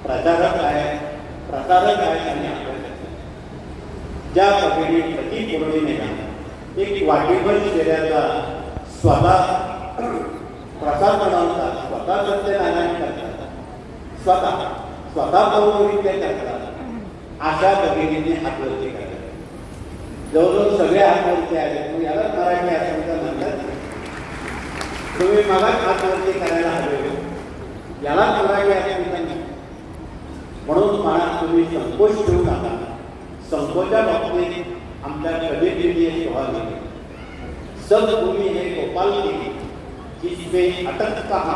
प्रचारक आहेत, प्रसारक आहेत आणि अभ्यासक आहेत. ज्या पद्धतीने प्रति पौर्णिमेला एक वाटीभर शेऱ्याचा स्वतः प्रसाद बनवतात, स्वतः सत्यनारायण करतात, स्वतः पौर्णिमेच्या करतात, अशा पद्धतीने हातवरती करतात. जवळजवळ सगळे हातवरती आले. मग याला मराठी असं म्हणतात. तुम्ही मला हातवरती करायला हवे, याला मराठी असं म्हणून मला तुम्ही संकोच ठेवू नका. संकोचा बाबतीत आमच्या कधीतरी एक सवाल आहे. सब भूमि है गोपाल की, जिसमें अटक कहा,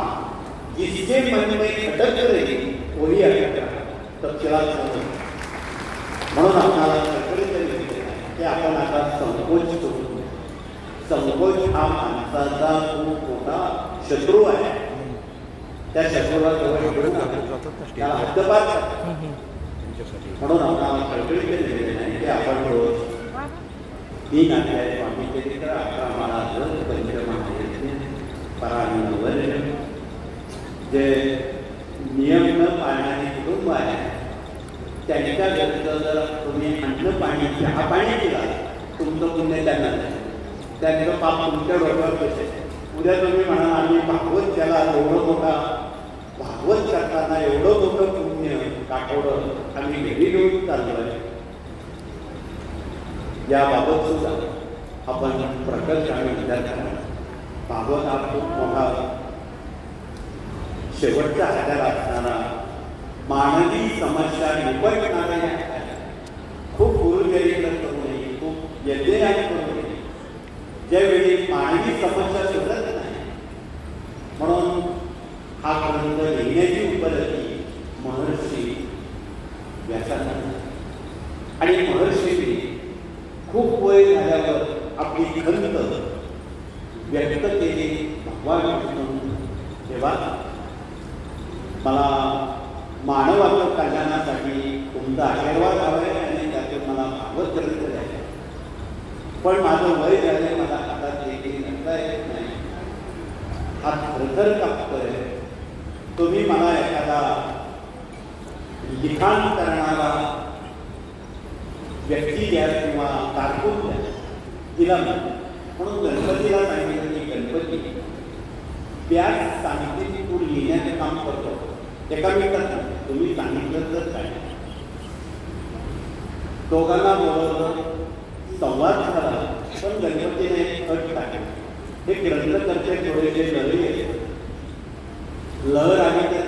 जिसके मन में अटक रही वही अटक रहा. तपशिलात म्हणून आम्हाला की आपण आता संकोच करू. संकोच हा माणसाचा खूप मोठा शत्रू आहे. त्या शत्रूला जवळ घेऊन त्याला हद्दपात. म्हणून आम्हाला कळकळीचे दिलेले नाही की आपण रोज 3 अध्याय स्वामी चरित्र, 11 महाराज, पंचमहायज्ञ, परायणवर जे नियम न पाळणारे कुटुंब आहे त्यांच्या घरचं जर तुम्ही अन्न पाणी चहा पाणी दिला, तुमचं पुण्य त्यांना नाही, त्यांचं पाप तुमच्या डोक्यावर बसेल. उद्या तुम्ही म्हणाल आम्ही भागवत त्याला एवढं मोठा भागवत करताना एवढं मोठं पुण्य काठवडं आम्ही घरी घेऊन चाललो आहे. याबाबत सुद्धा आपण प्रकर्षाने विचार करा. भागवत हा खूप मोठा शेवटचा आधार असणारा मानवी समस्या निपटणारा खूप गुरुचरित्र करू नये, खूप यज्ञयाग करू नये. ज्यावेळी मानवी समस्या सुटत नाही म्हणून हा ग्रंथ लिहिण्याची उपलब्धी महर्षी व्यासांना. आणि महर्षींनी खूप वय झाल्यावर आपली खंत व्यक्त केली भगवान विष्णू. तेव्हा मला मानवाच्या कल्याणासाठी तुमचा आशीर्वाद हवा आहे आणि त्यातून मला भागवत चरित्र द्यायचं. पण माझं वय झालं, मला हातात देखील म्हणता येत नाही, हात थरथर कापतोय. तुम्ही मला एखादा लिखाण करणारा व्यक्ती द्या किंवा कारकून द्या. तिला म्हणून गणपतीला सांगितलं की गणपती त्याच सांगितले तू लिहिण्याचं काम करतो. एका मिनिटात तुम्ही सांगितलं तर काय. दोघांना बोलवलं, संवाद झाला. पण गणपतीने एक अट टाकली. हे ग्रंथकर्ते थोडेसे लहरी आहेत. लहर आली तर